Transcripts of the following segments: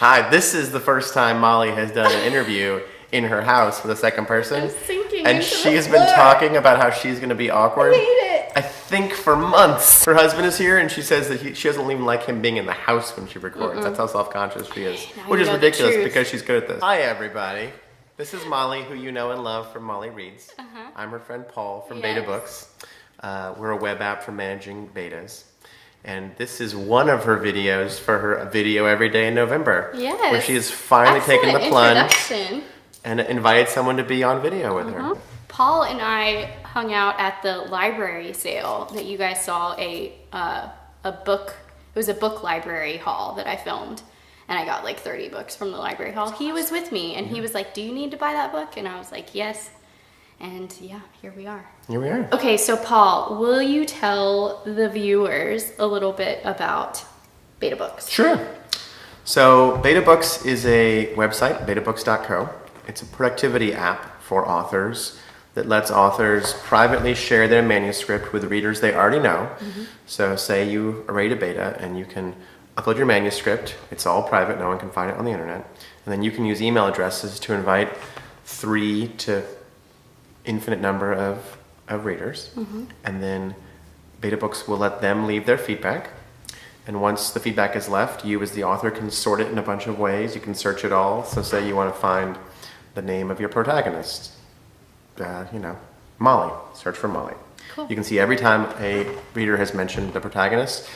Hi, this is the first time Molly has done an interview in her house with a second person. I'm sinking and into she has the been floor. talking about how she's going to be awkward. I hate it. I think for months. Her husband is here and she says that she doesn't even like him being in the house when she records. That's how self-conscious she is. Now Which you is know the ridiculous truth. because she's good at this. Hi everybody. This is Molly, who you know and love from Molly Reads. I'm her friend Paul from Yes. BetaBooks. We're a web app for managing betas. And this is one of her videos for her video every day in November. Yes. Where she has finally taken the plunge Introduction. and invited someone to be on video with her. Paul and I hung out at the library sale that you guys saw a book. It was a book library haul that I filmed, and I got like 30 books from the library haul. He was with me, and he was like, "Do you need to buy that book?" And I was like, "Yes." And yeah, here we are. Here we are. Okay, so Paul, will you tell the viewers a little bit about BetaBooks? Sure. So BetaBooks is a website, betabooks.co. It's a productivity app for authors that lets authors privately share their manuscript with readers they already know. So say you are ready to beta and you can upload your manuscript. It's all private, no one can find it on the internet. And then you can use email addresses to invite 3 to infinite number of readers. And then BetaBooks will let them leave their feedback. And once the feedback is left, you as the author can sort it in a bunch of ways. You can search it all. So say you want to find the name of your protagonist. Molly. Search for Molly. Cool. You can see every time a reader has mentioned the protagonist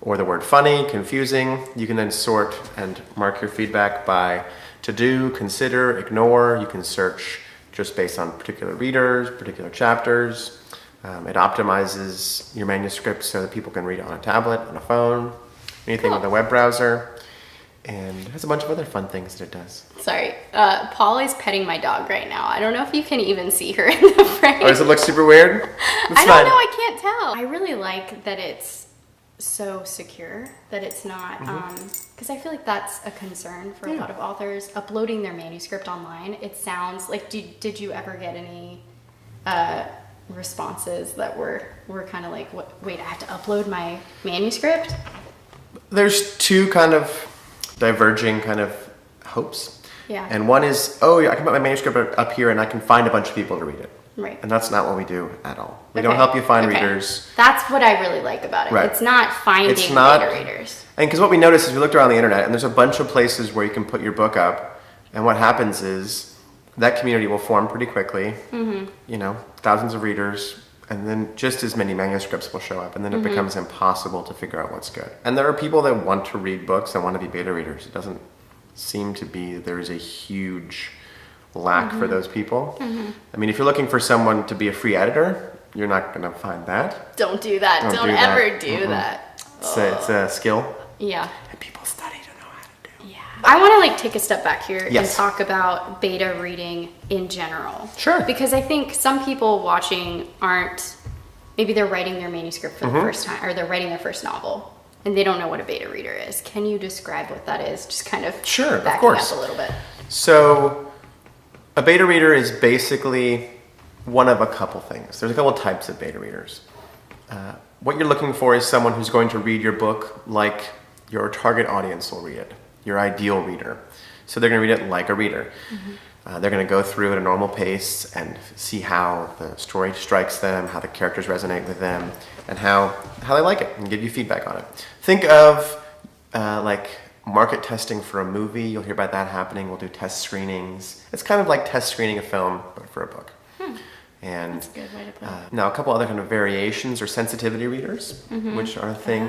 or the word funny, confusing. You can then sort and mark your feedback by to do, consider, ignore. You can search just based on particular readers, particular chapters. It optimizes your manuscript so that people can read it on a tablet, on a phone, anything with a web browser. And it has a bunch of other fun things that it does. Sorry, Paul is petting my dog right now. I don't know if you can even see her in the frame. Oh, does it look super weird? I don't know, I can't tell. I really like that it's so secure, that it's not, because I feel like that's a concern for a lot of authors, uploading their manuscript online. It sounds like, did you ever get any responses that were kind of like, wait, I have to upload my manuscript? There's two kind of diverging kind of hopes. Yeah. And one is, I can put my manuscript up here and I can find a bunch of people to read it. Right. And that's not what we do at all. We don't help you find readers. That's what I really like about it. Right. It's not finding beta readers. And because what we noticed is we looked around the internet and there's a bunch of places where you can put your book up. And what happens is that community will form pretty quickly. Thousands of readers. And then just as many manuscripts will show up. And then it becomes impossible to figure out what's good. And there are people that want to read books and want to be beta readers. It doesn't seem to be there's a huge lack for those people. I mean, if you're looking for someone to be a free editor, you're not going to find that. Don't do that. Don't ever do that. It's a skill. Yeah. And people study to know how to do. Yeah. I want to take a step back here and Yes. talk about beta reading in general. Sure. Because I think some people watching maybe they're writing their manuscript for the first time, or they're writing their first novel, and they don't know what a beta reader is. Can you describe what that is? Just kind of backing up a little bit. So a beta reader is basically one of a couple things. There's a couple types of beta readers. What you're looking for is someone who's going to read your book like your target audience will read it, your ideal reader. So they're going to read it like a reader. They're going to go through at a normal pace and see how the story strikes them, how the characters resonate with them, and how they like it, and give you feedback on it. Think of like market testing for a movie. You'll hear about that happening. We'll do test screenings. It's kind of like test screening a film, but for a book. And That's a good way to put it. now a couple other kind of variations are sensitivity readers, which are a thing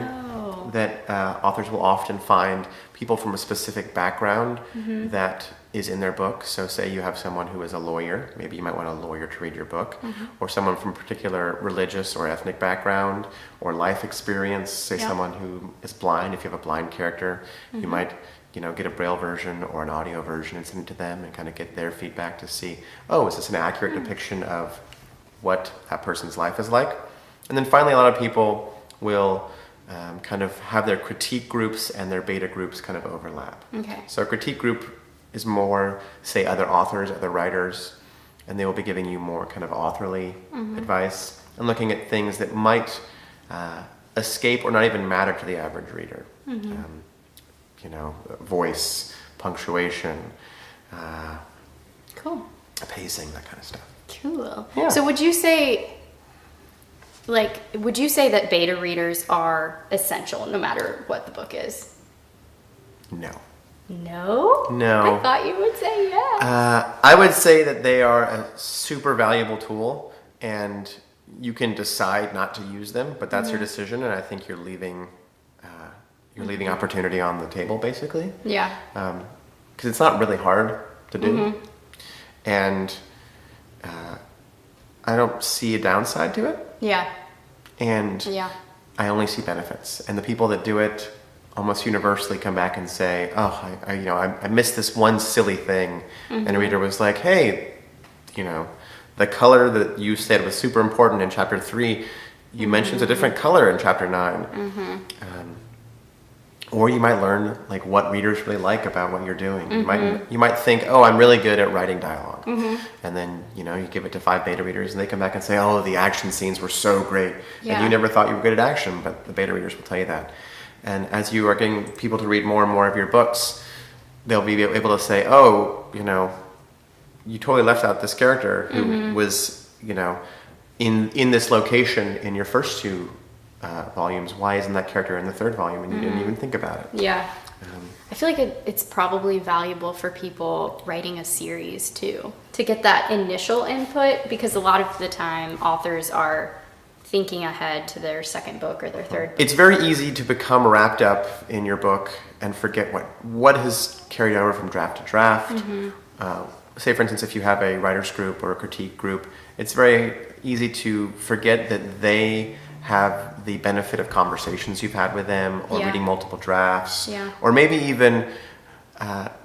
that authors will often find people from a specific background that is in their book. So say you have someone who is a lawyer, maybe you might want a lawyer to read your book, or someone from a particular religious or ethnic background or life experience, say someone who is blind. If you have a blind character, you might get a Braille version or an audio version and send it to them and kind of get their feedback to see, is this an accurate depiction of what that person's life is like? And then finally, a lot of people will kind of have their critique groups and their beta groups kind of overlap. Okay. So a critique group is more, say, other authors, other writers, and they will be giving you more kind of authorly advice and looking at things that might escape or not even matter to the average reader. voice, punctuation, Cool. pacing, that kind of stuff. Cool. Yeah. So would you say that beta readers are essential no matter what the book is? No. No? No. I thought you would say yes. I would say that they are a super valuable tool, and you can decide not to use them, but that's your decision, and I think you're leaving opportunity on the table, basically. Yeah. Because it's not really hard to do, and I don't see a downside to it, Yeah. and Yeah. I only see benefits. And the people that do it almost universally come back and say, "Oh, I missed this one silly thing," and a reader was like, "Hey, the color that you said was super important in chapter 3, you mentioned a different color in chapter 9." Or you might learn like what readers really like about what you're doing. You might think, "Oh, I'm really good at writing dialogue," and then you give it to 5 beta readers, and they come back and say, "Oh, the action scenes were so great," and you never thought you were good at action, but the beta readers will tell you that. And as you are getting people to read more and more of your books, they'll be able to say, "Oh, you totally left out this character who was, in this location in your first 2 volumes. Why isn't that character in the 3rd volume?" And you didn't even think about it. Yeah. I feel like it's probably valuable for people writing a series too, to get that initial input, because a lot of the time authors are thinking ahead to their 2nd book or their 3rd book. It's very easy to become wrapped up in your book and forget what has carried over from draft to draft. Say, for instance, if you have a writer's group or a critique group, it's very easy to forget that they have the benefit of conversations you've had with them, or reading multiple drafts, or maybe even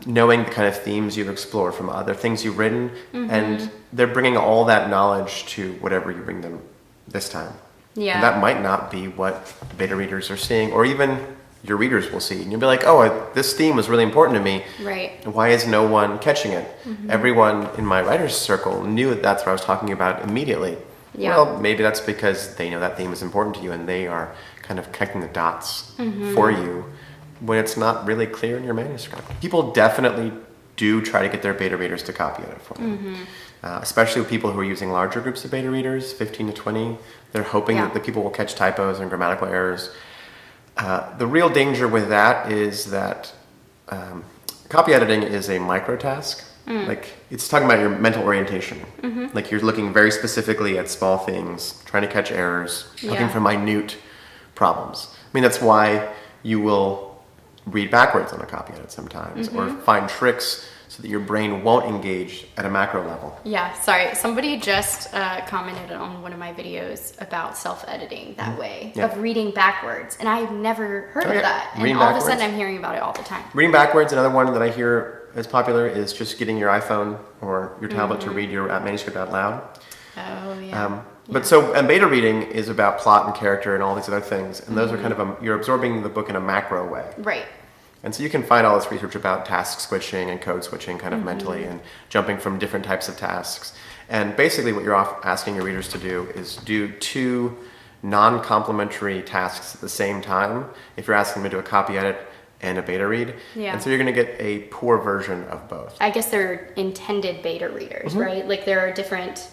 knowing the kind of themes you've explored from other things you've written, and they're bringing all that knowledge to whatever you bring them this time. Yeah. And that might not be what beta readers are seeing, or even your readers will see. And you'll be like, "Oh, this theme was really important to me. Right. Why is no one catching it?" Everyone in my writer's circle knew that that's what I was talking about immediately. Yeah. Well, maybe that's because they know that theme is important to you, and they are kind of connecting the dots for you when it's not really clear in your manuscript. People definitely do try to get their beta readers to copy edit for them. Especially with people who are using larger groups of beta readers, 15 to 20. They're hoping that the people will catch typos and grammatical errors. The real danger with that is that copy editing is a micro task. Like, it's talking about your mental orientation. Like, you're looking very specifically at small things, trying to catch errors, looking for minute problems. I mean, that's why you will read backwards on a copy edit sometimes, or find tricks so that your brain won't engage at a macro level. Yeah, sorry. Somebody just commented on one of my videos about self-editing that way, of reading backwards. And I've never heard of that. And Reading all backwards. of a sudden I'm hearing about it all the time. Reading backwards, another one that I hear is popular, is just getting your iPhone or your tablet to read your manuscript out loud. Oh, yeah. And beta reading is about plot and character and all these other things. And those are kind of, you're absorbing the book in a macro way. Right. And so you can find all this research about task switching and code switching kind of mentally, and jumping from different types of tasks. And basically what you're asking your readers to do is do 2 non-complementary tasks at the same time if you're asking them to do a copy edit and a beta read. Yeah. And so you're going to get a poor version of both. I guess they're intended beta readers, right? Like there are different...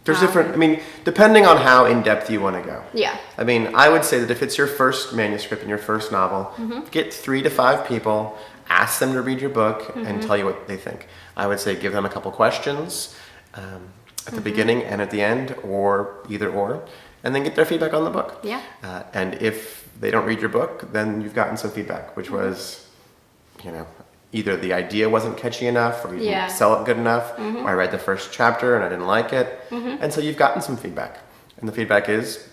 There's different, I mean, depending on how in-depth you want to go. Yeah. I mean, I would say that if it's your first manuscript and your first novel, get 3 to 5 people, ask them to read your book and tell you what they think. I would say give them a couple questions at the beginning and at the end, or either or, and then get their feedback on the book. Yeah. And if they don't read your book, then you've gotten some feedback, which was, either the idea wasn't catchy enough, or you didn't sell it good enough, or I read the first chapter and I didn't like it. And so you've gotten some feedback. And the feedback is,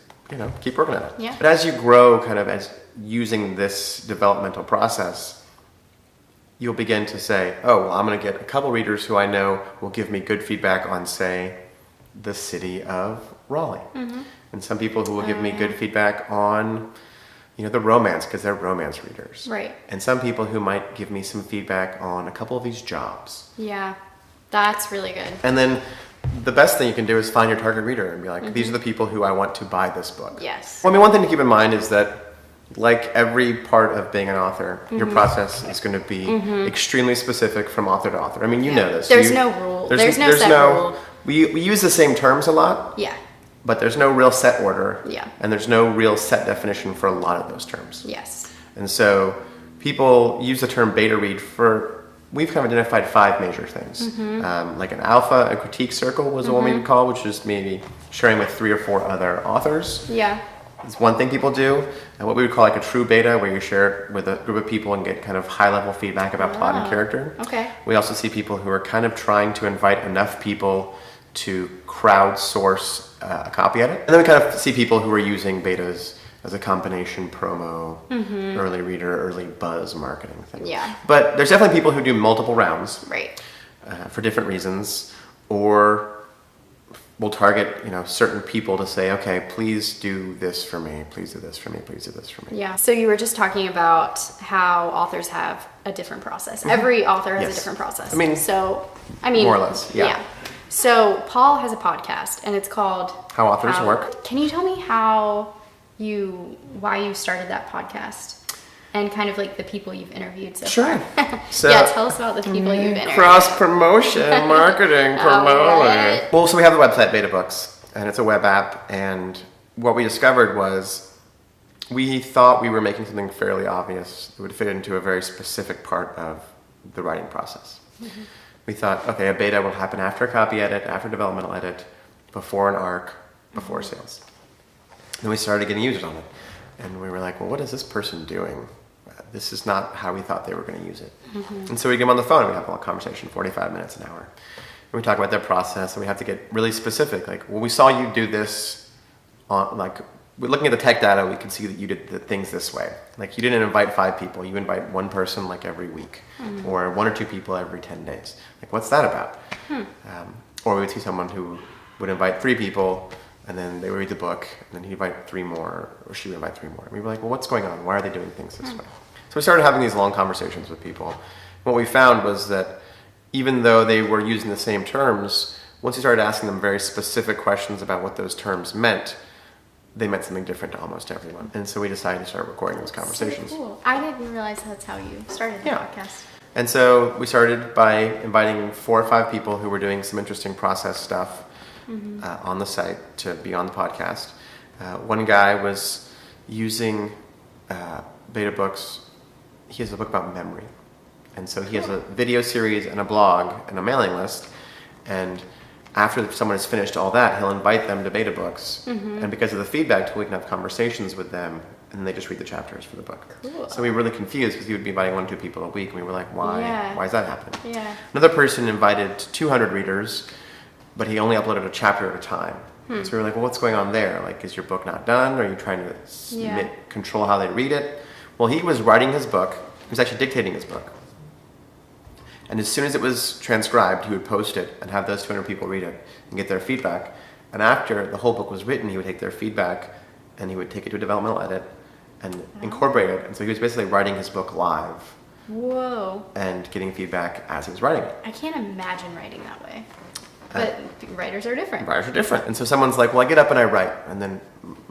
keep working at it. Yeah. But as you grow kind of as using this developmental process, you'll begin to say, "Oh, well, I'm going to get a couple readers who I know will give me good feedback on, say, the city of Raleigh." And some people who will give me good feedback on, the romance, because they're romance readers. Right. And some people who might give me some feedback on a couple of these jobs. Yeah. That's really good. And then the best thing you can do is find your target reader and be like, "These are the people who I want to buy this book." Yes. Well, I mean, one thing to keep in mind is that like every part of being an author, your process is going to be extremely specific from author to author. I mean, you know this. There's no rule. There's no set rule. We use the same terms a lot. Yeah. But there's no real set order. Yeah. And there's no real set definition for a lot of those terms. Yes. And so people use the term beta read for, we've kind of identified 5 major things. Like an alpha, a critique circle was the one we would call, which is maybe sharing with 3 or 4 other authors. Yeah. It's one thing people do, and what we would call like a true beta, where you share it with a group of people and get kind of high-level feedback about plot and character. Okay. We also see people who are kind of trying to invite enough people to crowdsource a copy edit. And then we kind of see people who are using betas as a combination promo, early reader, early buzz marketing thing. Yeah. But there's definitely people who do multiple rounds. Right. For different reasons, or we'll target, certain people to say, okay, please do this for me, please do this for me, please do this for me. Yeah. So you were just talking about how authors have a different process. Every author has a different process. I mean, more or less, yeah. So Paul has a podcast, and it's called How Authors Work. Can you tell me why you started that podcast? And kind of like the people you've interviewed so far. So, tell us about the people you've interviewed. Cross promotion, marketing, promoting. Well, so we have the website BetaBooks, and it's a web app. And what we discovered was we thought we were making something fairly obvious that would fit into a very specific part of the writing process. We thought, okay, a beta will happen after a copy edit, after developmental edit, before an arc, before sales. Then we started getting users on it. And we were like, well, what is this person doing? This is not how we thought they were going to use it. And so we get them on the phone and we have a conversation, 45 minutes, an hour. And we talk about their process, and we have to get really specific. Like, well, we saw you do this we're looking at the tech data, we can see that you did the things this way. Like, you didn't invite 5 people, you invite one person like every week, or 1 or 2 people every 10 days. Like, what's that about? Or we would see someone who would invite 3 people, and then they would read the book, and then he'd invite 3 more, or she would invite 3 more. And we were like, well, what's going on? Why are they doing things this way? So we started having these long conversations with people. What we found was that even though they were using the same terms, once you started asking them very specific questions about what those terms meant, they meant something different to almost everyone. And so we decided to start recording those conversations. So cool. I didn't realize that's how you started the podcast. And so we started by inviting 4 or 5 people who were doing some interesting process stuff on the site to be on the podcast. One guy was using BetaBooks. He has a book about memory. And so he has a video series and a blog and a mailing list. And after someone has finished all that, he'll invite them to BetaBooks. And because of the feedback tool, we can have conversations with them, and they just read the chapters for the book. Cool. So we were really confused because he would be inviting 1 or 2 people a week, and we were like, why? Yeah. Why is that happening? Yeah. Another person invited 200 readers, but he only uploaded a chapter at a time. So we were like, well, what's going on there? Like, is your book not done? Are you trying to control how they read it? Well, he was writing his book. He was actually dictating his book. And as soon as it was transcribed, he would post it and have those 200 people read it and get their feedback. And after the whole book was written, he would take their feedback and he would take it to a developmental edit and incorporate it. And so he was basically writing his book live. Whoa. And getting feedback as he was writing it. I can't imagine writing that way. But writers are different. Writers are different. And so someone's like, well, I get up and I write. And then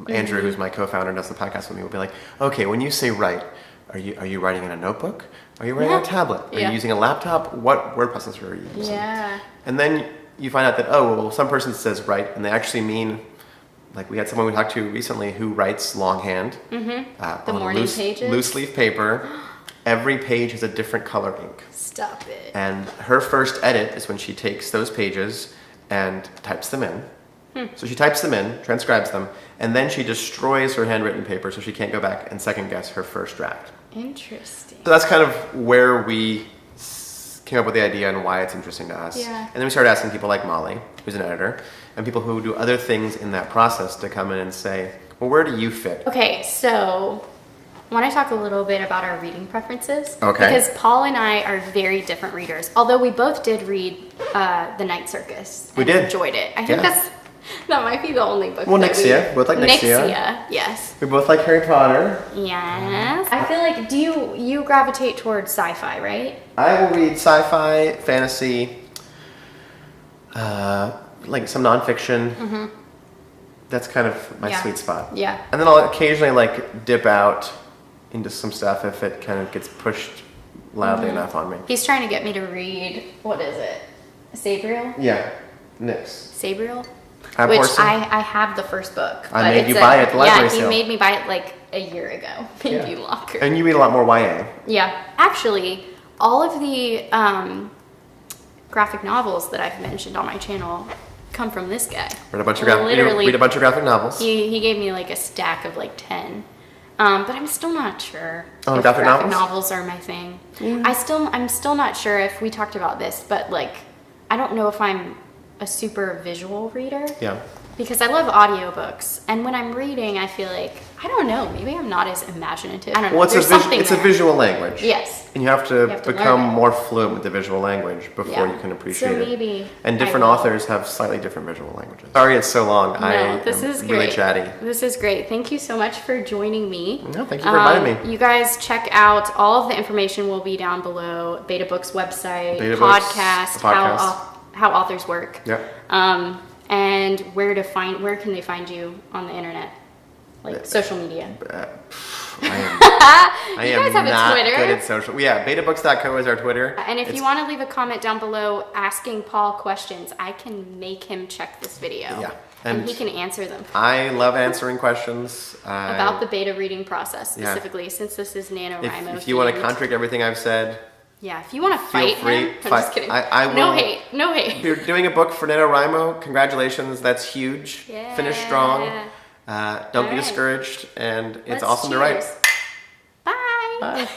Andrew, who's my co-founder and does the podcast with me, will be like, okay, when you say write, are you writing in a notebook? Are you writing on a tablet? Are you using a laptop? What word processor are you using? Yeah. And then you find out that, oh, well, some person says write, and they actually mean, like we had someone we talked to recently who writes longhand The on morning pages? loose leaf paper. Every page has a different color ink. Stop it. And her first edit is when she takes those pages and types them in. So she types them in, transcribes them, and then she destroys her handwritten paper so she can't go back and second guess her first draft. Interesting. So that's kind of where we came up with the idea and why it's interesting to us. Yeah. And then we started asking people like Molly, who's an editor, and people who do other things in that process to come in and say, well, where do you fit? Okay, so I want to talk a little bit about our reading preferences. Okay. Because Paul and I are very different readers. Although we both did read The Night Circus. We and did. Enjoyed it. I think that might be the only book. Well, that Nixia. Both like Nixia. Nixia, yes. We both like Harry Potter. Yes. I feel like, do you gravitate towards sci-fi, right? I will read sci-fi, fantasy, like some nonfiction. That's kind of my sweet spot. Yeah. And then I'll occasionally like dip out into some stuff if it kind of gets pushed loudly enough on me. He's trying to get me to read, what is it? Sabriel? Yeah, Nix. Sabriel? Ab Which Orson? I have the first book. I but made it's you buy it at the library Yeah, he sale. made me buy it like a year ago. Maybe longer. And you read a lot more YA. Yeah. Actually, all of the graphic novels that I've mentioned on my channel come from this guy. Read a bunch of graphic novels. He gave me like a stack of like 10. But I'm still not sure if graphic novels are my thing. I'm still not sure if we talked about this, but like I don't know if I'm a super visual reader. Yeah. Because I love audiobooks, and when I'm reading, I feel like I don't know, maybe I'm not as imaginative. I don't know. Well, There's something it's a there. visual language. Yes. And you have to become learn it. more fluent with the visual language before you can appreciate So it. maybe And different I will. authors have slightly different visual languages. Sorry it's so long. This is really great. chatty. This is great. Thank you so much for joining me. No, thank you for inviting me. You guys check out all of the information will be down below. BetaBooks website, BetaBooks, podcast, the podcast. how authors work. Yep. And where can they find you on the internet? Like social media. I You am guys have a not Twitter. good at social. Yeah, betabooks.co is our Twitter. And if you want to leave a comment down below asking Paul questions, I can make him check this video. Yeah. And And he can answer them. I love answering questions. About the beta reading process specifically, since this is NaNoWriMo. If you want to themed. contradict everything I've said, Yeah, if you want to fight free. him, I'm just kidding. I will. No hate, no hate. If you're doing a book for NaNoWriMo, congratulations. That's huge. Yeah. Finish strong. Don't be right. discouraged. And it's Let's awesome to write. cheers. Bye. Bye.